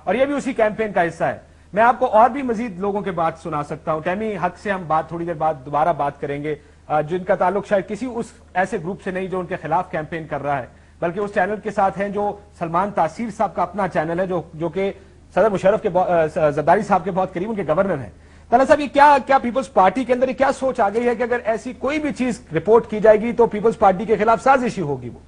اور یہ بھی اسی کیمپین کا حصہ ہے. میں آپ کو اور بھی مزید لوگوں کے بات سنا سکتا ہوں. ٹیمی حق سے ہم بات تھوڑی دیر بعد دوبارہ بات کریں گے, جن کا تعلق شاید کسی اس ایسے گروپ سے نہیں جو ان کے خلاف کیمپین کر رہا ہے, بلکہ اس چینل کے ساتھ ہیں جو سلمان تاثیر صاحب کا اپنا چینل ہے, جو کہ صدر مشرف کے زرداری صاحب کے بہت قریب ان کے گورنر ہیں. طلعت صاحب, یہ کیا پیپلز پارٹی کے اندر کیا سوچ آ گئی ہے کہ اگر ایسی کوئی بھی چیز رپورٹ کی جائے گی تو پیپلز پارٹی کے خلاف سازشی ہوگی؟ وہ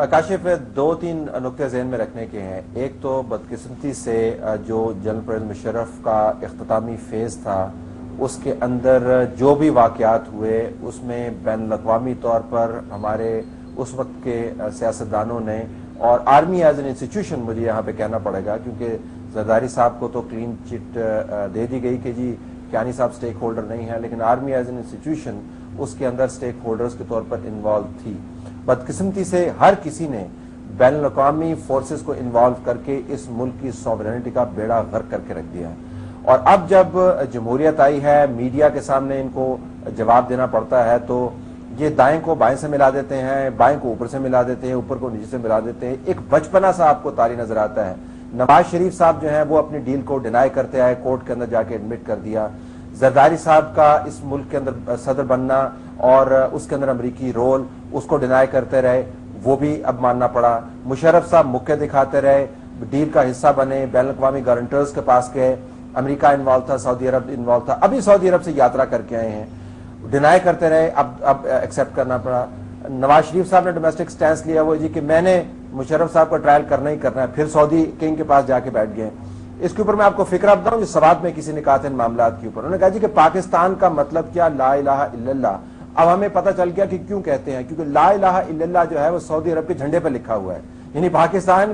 کاشف, دو تین نقطے ذہن میں رکھنے کے ہیں. ایک تو بدقسمتی سے جو جنرل پرویز مشرف کا اختتامی فیز تھا اس کے اندر جو بھی واقعات ہوئے اس میں بین الاقوامی طور پر ہمارے اس وقت کے سیاستدانوں نے اور آرمی ایز این انسٹیٹیوشن, مجھے یہاں پہ کہنا پڑے گا کیونکہ زرداری صاحب کو تو کلین چٹ دے دی گئی کہ جی کیانی صاحب سٹیک ہولڈر نہیں ہے, لیکن آرمی ایز این انسٹیٹیوشن اس کے اندر سٹیک ہولڈرز کے طور پر انوالو تھی. بدقسمتی سے ہر کسی نے بین الاقوامی فورسز کو انوالو کر کے اس ملک کی سوورنٹی کا بیڑا غرق کر کے رکھ دیا ہے. اور اب جب جمہوریت آئی ہے, میڈیا کے سامنے ان کو جواب دینا پڑتا ہے تو یہ دائیں کو بائیں سے ملا دیتے ہیں, بائیں کو اوپر سے ملا دیتے ہیں, اوپر کو نیچے سے ملا دیتے ہیں. ایک بچپنا سا آپ کو طاری نظر آتا ہے. نواز شریف صاحب جو ہیں وہ اپنی ڈیل کو ڈینائی کرتے آئے, کورٹ کے اندر جا کے ایڈمٹ کر دیا. زرداری صاحب کا اس ملک کے اندر صدر بننا اور اس کے اندر امریکی رول, اس کو ڈینائی کرتے رہے, وہ بھی اب ماننا پڑا. مشرف صاحب مکے دکھاتے رہے, ڈیل کا حصہ بنے, بین الاقوامی گارنٹرز کے پاس گئے, امریکہ انوالو تھا, سعودی عرب انوالو تھا, ابھی سعودی عرب سے یاترا کر کے آئے ہیں, ڈینائی کرتے رہے, اب ایکسیپٹ کرنا پڑا. نواز شریف صاحب نے ڈومیسٹک سٹینس لیا وہ جی کہ میں نے مشرف صاحب کا ٹرائل کرنا ہی کرنا ہے, پھر سعودی کنگ کے پاس جا کے بیٹھ گئے. اس کے اوپر میں آپ کو فکرہ بتاؤں, جو سوات میں کسی نے کہا تھا ان معاملات کے اوپر, انہوں نے کہا جی کہ پاکستان کا مطلب کیا, لا الہ الا اللہ. اب ہمیں پتہ چل گیا کہ کیوں کہتے ہیں, کیونکہ لا الہ الا اللہ جو ہے وہ سعودی عرب کے جھنڈے پہ لکھا ہوا ہے. یعنی پاکستان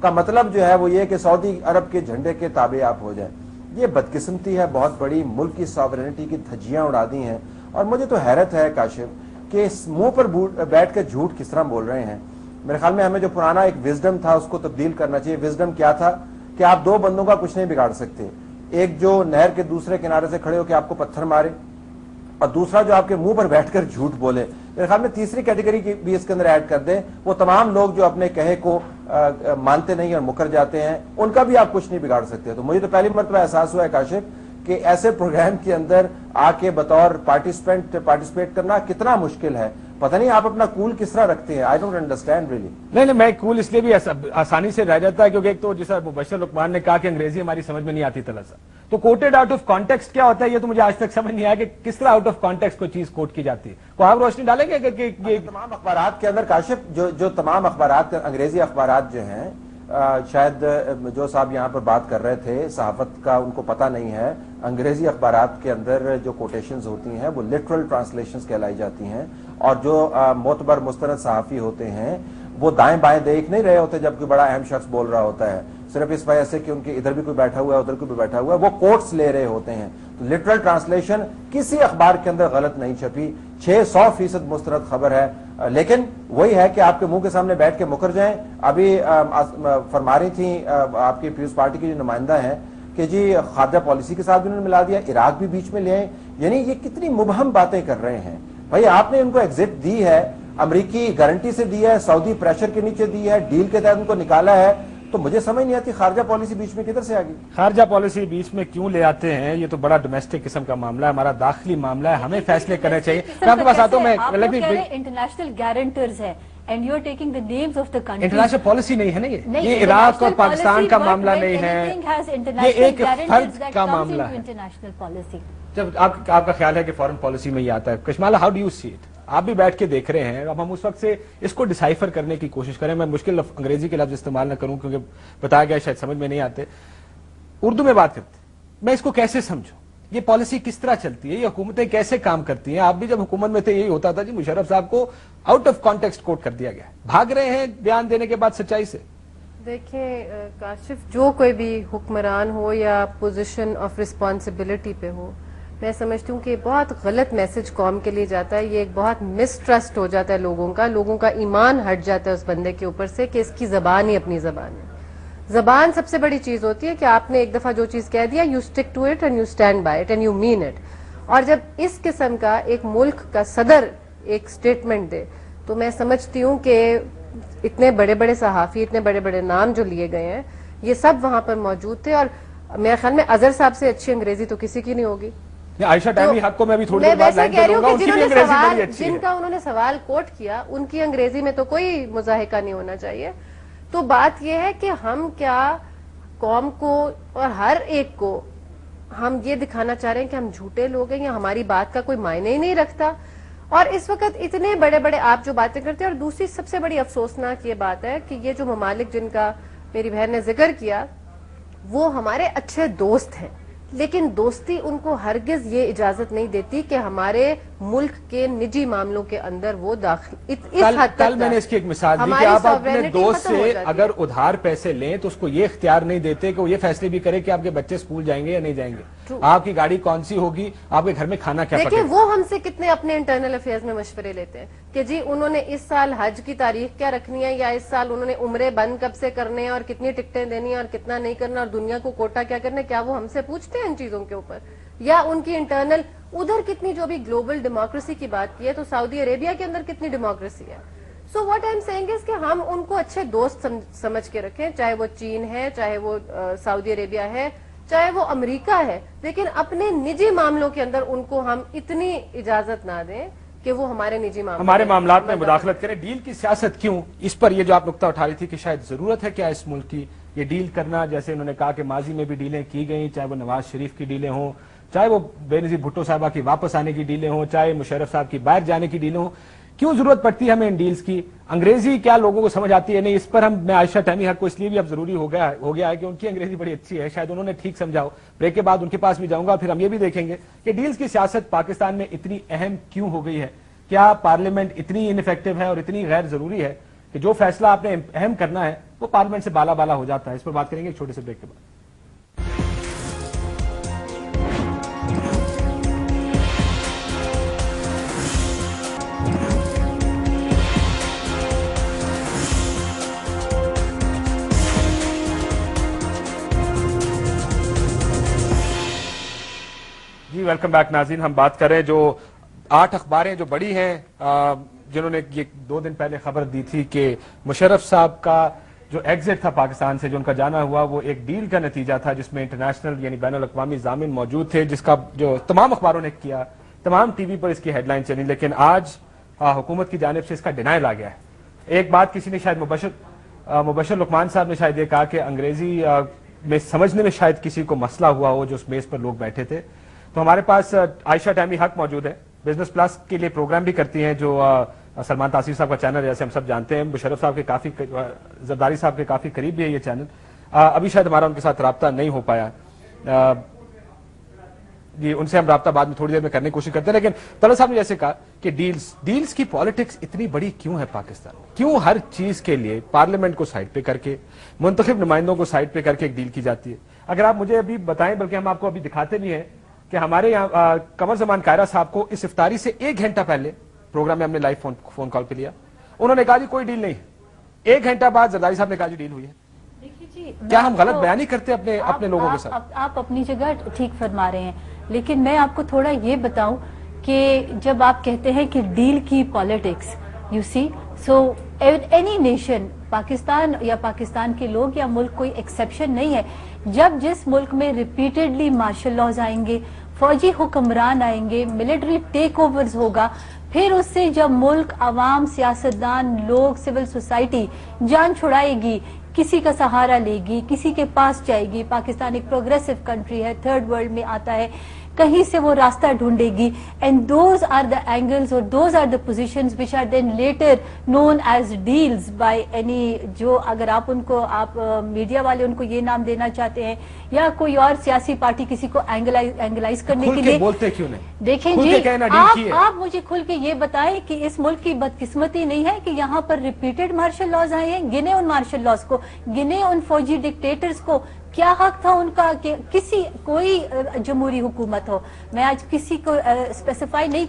کا مطلب جو ہے وہ یہ کہ سعودی عرب کے جھنڈے کے تابع آپ ہو جائیں. یہ بدقسمتی ہے بہت بڑی, ملک کی ساورنٹی کی دھجیاں اڑا دی ہیں. اور مجھے تو حیرت ہے کاشف کہ منہ پر بیٹھ کے جھوٹ کس طرح بول رہے ہیں. میرے خیال میں ہمیں جو پرانا ایک وزڈم تھا اس کو تبدیل کرنا چاہیے. وزڈم کیا تھا کہ آپ دو بندوں کا کچھ نہیں بگاڑ سکتے, ایک جو نہر کے دوسرے کنارے سے کھڑے ہو کے آپ کو پتھر مارے اور دوسرا جو آپ کے منہ پر بیٹھ کر جھوٹ بولے. میرے خیال میں تیسری کیٹیگری کی بھی اس کے اندر ایڈ کر دیں, وہ تمام لوگ جو اپنے کہے کو مانتے نہیں اور مکر جاتے ہیں, ان کا بھی آپ کچھ نہیں بگاڑ سکتے. تو مجھے تو پہلی مرتبہ احساس ہوا ہے کاشف کہ ایسے پروگرام کے اندر آ کے بطور پارٹیسپیٹ کرنا کتنا مشکل ہے. پتہ نہیں آپ اپنا کول کس طرح رکھتے ہیں, آئی ڈونٹ انڈرسٹینڈ ریلی. نہیں, میں کول اس لیے بھی آسانی سے رہ جاتا ہے کیونکہ ایک تو جیسا مبشر لقمان نے کہا کہ انگریزی ہماری سمجھ میں نہیں آتی طلعت صاحب, تو کوٹڈ آؤٹ آف کانٹیکسٹ کیا ہوتا ہے یہ تو مجھے آج تک سمجھ نہیں آیا کہ کس طرح آؤٹ آف کانٹیکسٹ کوئی چیز کوٹ کی جاتی ہے. کو آپ روشنی ڈالیں گے کہ تمام اخبارات کے اندر کاشف جو تمام اخبارات انگریزی اخبارات جو ہیں, شاید جو صاحب یہاں پر بات کر رہے تھے صحافت کا ان کو پتہ نہیں ہے, انگریزی اخبارات کے اندر جو کوٹیشنز ہوتی ہیں وہ لٹرل ٹرانسلیشنز کہلائی جاتی ہیں, اور جو معتبر مستند صحافی ہوتے ہیں وہ دائیں بائیں دیکھ نہیں رہے ہوتے جب کوئی بڑا اہم شخص بول رہا ہوتا ہے, صرف اس وجہ سے کہ ان کے ادھر بھی کوئی بیٹھا ہوا ہے ادھر کوئی بھی بیٹھا ہوا ہے, وہ کوٹس لے رہے ہوتے ہیں. تو لٹرل ٹرانسلیشن کسی اخبار کے اندر غلط نہیں چھپی, 600% مستند خبر ہے. لیکن وہی ہے کہ آپ کے منہ کے سامنے بیٹھ کے مکر جائیں. ابھی فرما رہی تھیں آپ کی پیپلز پارٹی کی جو نمائندہ ہیں کہ جی خارجہ پالیسی کے ساتھ بھی انہوں نے ملا دیا, عراق بھی بیچ میں لے آئے. یعنی یہ کتنی مبہم باتیں کر رہے ہیں. بھائی آپ نے ان کو ایگزٹ دی ہے, امریکی گارنٹی سے دی ہے, سعودی پریشر کے نیچے دی ہے, ڈیل کے تحت ان کو نکالا ہے, تو مجھے سمجھ نہیں آتی خارجہ پالیسی بیچ میں کدھر سے آ گئی. خارجہ پالیسی بیچ میں کیوں لے آتے ہیں, یہ تو بڑا ڈومیسٹک قسم کا معاملہ ہے, ہمارا داخلی معاملہ ہے, ہمیں فیصلے کرنے چاہیے. میں آپ کے پاس آتا ہوں, میں انٹرنیشنل گارنٹرز ہے and you are taking the names of the countries. International policy نہیں ہے نا, یہ عراق اور پاکستان کا معاملہ نہیں ہے, یہ ایک فرد کا معاملہ ہے. جب آپ کا خیال ہے کہ فورن پالیسی میں یہ آتا ہے, Kashmala how do you see it? آپ بھی بیٹھ کے دیکھ رہے ہیں, اب ہم اس وقت سے اس کو ڈیسائفر کرنے کی کوشش کریں. میں مشکل انگریزی کے لفظ استعمال نہ کروں کیونکہ بتایا گیا شاید سمجھ میں نہیں آتے, اردو میں بات کرتے. میں اس کو کیسے سمجھوں, یہ پالیسی کس طرح چلتی ہے, یہ حکومتیں کیسے کام کرتی ہیں؟ آپ بھی جب حکومت میں تھے یہی ہوتا تھا جی, مشرف صاحب کو آؤٹ آف کانٹیکسٹ کوٹ کر دیا گیا, بھاگ رہے ہیں بیان دینے کے بعد سچائی سے. دیکھیں کاشف, جو کوئی بھی حکمران ہو یا پوزیشن آف رسپانسبلٹی پہ ہو, میں سمجھتی ہوں کہ بہت غلط میسج قوم کے لیے جاتا ہے. یہ ایک بہت مسٹرسٹ ہو جاتا ہے لوگوں کا ایمان ہٹ جاتا ہے اس بندے کے اوپر سے کہ اس کی زبان ہی اپنی زبان ہے. زبان سب سے بڑی چیز ہوتی ہے کہ آپ نے ایک دفعہ جو چیز کہہ دیا, you stick to it and you stand by it and you mean it. اور جب اس قسم کا ایک ملک کا صدر ایک سٹیٹمنٹ دے تو میں سمجھتی ہوں کہ اتنے بڑے بڑے صحافی, اتنے بڑے بڑے نام جو لیے گئے ہیں, یہ سب وہاں پر موجود تھے. اور میرے خیال میں اظہر صاحب سے اچھی انگریزی تو کسی کی نہیں ہوگی. عائشہ ٹائمی حق کو میں بھی تھوڑی دیر بعد لائن پہ دوں گا, ان کی بھی انگریزی بڑی اچھی ہے. جن کا انہوں نے سوال کوٹ کیا ان کی انگریزی میں تو کوئی مضاحکہ نہیں ہونا چاہیے. تو بات یہ ہے کہ ہم کیا قوم کو اور ہر ایک کو ہم یہ دکھانا چاہ رہے ہیں کہ ہم جھوٹے لوگ ہیں یا ہماری بات کا کوئی معنی ہی نہیں رکھتا. اور اس وقت اتنے بڑے بڑے آپ جو باتیں کرتے ہیں, اور دوسری سب سے بڑی افسوسناک یہ بات ہے کہ یہ جو ممالک جن کا میری بہن نے ذکر کیا وہ ہمارے اچھے دوست ہیں, لیکن دوستی ان کو ہرگز یہ اجازت نہیں دیتی کہ ہمارے ملک کے نجی معاملوں کے اندر وہ داخل اس حد تک. کل میں نے اس کی ایک مثال دی کہ آپ اپنے دوست سے اگر ادھار پیسے لیں تو اس کو یہ اختیار نہیں دیتے کہ وہ یہ فیصلے بھی کرے کہ آپ کے بچے اسکول جائیں گے یا نہیں جائیں گے, آپ کی گاڑی کون سی ہوگی, آپ کے گھر میں کھانا کیا پکے. دیکھیں وہ ہم سے کتنے اپنے انٹرنل افیئرز میں مشورے لیتے ہیں کہ جی انہوں نے اس سال حج کی تاریخ کیا رکھنی ہے, یا اس سال انہوں نے عمرے بند کب سے کرنے ہیں اور کتنی ٹکٹیں دینی ہیں اور کتنا نہیں کرنا, اور دنیا کو کوٹا کیا کرنا ہے. کیا وہ ہم سے پوچھتے ہیں ان چیزوں کے اوپر؟ یا ان کی انٹرنل ادھر کتنی جو بھی گلوبل ڈیموکریسی کی بات کی ہے تو سعودی عربیہ کے اندر کتنی ڈیموکریسی ہے. So what I am seeing is کہ ہم ان کو اچھے دوست سمجھ کے رکھیں, چاہے وہ چین ہے, چاہے وہ سعودی عربیہ ہے, چاہے وہ امریکہ ہے, لیکن اپنے نجی معاملوں کے اندر ان کو ہم اتنی اجازت نہ دیں کہ وہ ہمارے نجی معاملات میں مداخلت کریں. ڈیل کی سیاست کیوں, اس پر یہ جو آپ نقطہ اٹھا رہی تھی کہ شاید ضرورت ہے کیا اس ملک کی یہ ڈیل کرنا, جیسے انہوں نے کہا کہ ماضی میں بھی ڈیلیں کی گئیں, چاہے وہ نواز شریف کی ڈیلیں ہوں, چاہے وہ بے نظیر بھٹو صاحبہ کی واپس آنے کی ڈیلیں ہوں, چاہے مشرف صاحب کی باہر جانے کی ڈیلیں ہوں, کیوں ضرورت پڑتی ہے ہمیں ان ڈیلز کی؟ انگریزی کیا لوگوں کو سمجھ آتی ہے نہیں, اس پر میں عائشہ ٹائمی حق کو اس لیے بھی اب ضروری ہو گیا ہے کہ ان کی انگریزی بڑی اچھی ہے, شاید انہوں نے ٹھیک سمجھا ہو. بریک کے بعد ان کے پاس بھی جاؤں گا, پھر ہم یہ بھی دیکھیں گے کہ ڈیلز کی سیاست پاکستان میں اتنی اہم کیوں ہو گئی ہے. کیا پارلیمنٹ اتنی انفیکٹو ہے اور اتنی غیر ضروری ہے کہ جو فیصلہ آپ نے اہم کرنا ہے وہ پارلیمنٹ سے بالا بالا ہو جاتا ہے؟ اس پر بات کریں گے ایک چھوٹے سے بریک کے بعد. جی ویلکم بیک ناظرین, ہم بات کر رہے ہیں جو 8 اخباریں جو بڑی ہیں جنہوں نے یہ 2 دن پہلے خبر دی تھی کہ مشرف صاحب کا جو ایگزٹ تھا پاکستان سے, جو ان کا جانا ہوا, وہ ایک ڈیل کا نتیجہ تھا جس میں انٹرنیشنل یعنی بین الاقوامی ضامن موجود تھے, جس کا جو تمام اخباروں نے کیا, تمام ٹی وی پر اس کی ہیڈ لائن چلی, لیکن آج حکومت کی جانب سے اس کا ڈینائل آ گیا ہے. ایک بات کسی نے شاید مبشر لقمان صاحب نے شاید یہ کہا کہ انگریزی میں سمجھنے میں شاید کسی کو مسئلہ ہوا ہو جو اس میز پر لوگ بیٹھے تھے. تو ہمارے پاس عائشہ ٹائمی حق موجود ہے, بزنس پلس کے لیے پروگرام بھی کرتی ہیں, جو سلمان تاثیر صاحب کا چینل جیسے ہم سب جانتے ہیں, مشرف صاحب کے زرداری صاحب کے کافی قریب بھی ہے یہ چینل. ابھی شاید ہمارا ان کے ساتھ رابطہ نہیں ہو پایا, جی ان سے ہم رابطہ بعد میں تھوڑی دیر میں کرنے کی کوشش کرتے ہیں. لیکن طلعت صاحب نے جیسے کہا کہ ڈیلز کی پالیٹکس اتنی بڑی کیوں ہے پاکستان میں, کیوں ہر چیز کے لیے پارلیمنٹ کو سائڈ پہ کر کے, منتخب نمائندوں کو سائڈ پہ کر کے ایک ڈیل کی جاتی ہے؟ اگر آپ مجھے ابھی بتائیں, بلکہ ہم آپ کو ابھی دکھاتے بھی ہیں کہ ہمارے یہاں قمر زمان قائرہ صاحب کو اس افطاری سے 1 گھنٹہ پہلے پروگرام میں ہم نے لائیو فون کال پہ لیا, انہوں نے کہا جی کوئی ڈیل نہیں ہے. 1 گھنٹہ بعد زرداری صاحب نے کہا جی ڈیل ہوئی ہے. کیا ہم غلط بیان ہی کرتے اپنے لوگوں کے ساتھ؟ آپ اپنی جگہ ٹھیک فرما رہے ہیں, لیکن میں آپ کو تھوڑا یہ بتاؤں کہ جب آپ کہتے ہیں کہ ڈیل کی politics, you see, so any nation, Pakistan یا پاکستان کے لوگ یا ملک کوئی ایکسیپشن نہیں ہے. جب جس ملک میں ریپیٹڈلی مارشل لاز آئیں گے, فوجی حکمران آئیں گے, ملٹری ٹیک اوورز ہوگا, پھر اس سے جب ملک, عوام, سیاستدان, لوگ, سول سوسائٹی جان چھڑائے گی, کسی کا سہارا لے گی, کسی کے پاس جائے گی. پاکستان ایک پروگریسو کنٹری ہے, 3rd ورلڈ میں آتا ہے, کہیں سے وہ راستہ ڈھونڈے گی. And those are the angles اور those are the positions which are then later known as deals by any, جو اگر آپ ان کو, آپ میڈیا والے ان کو یہ نام دینا چاہتے ہیں یا کوئی اور سیاسی پارٹی کسی کو اینگلائز کرنے کے لیے بولتے کیوں نہیں؟ دیکھیں جی, آپ مجھے کھل کے یہ بتائیں کہ اس ملک کی بدقسمتی نہیں ہے کہ یہاں پر ریپیٹڈ مارشل لاز آئے ہیں. گنے ان مارشل لاز کو, گنے ان فوجی ڈکٹیٹرز کو. کیا حق تھا ان کا کہ کوئی جمہوری حکومت ہو؟ میں آج کسی کو اسپیسیفائی نہیں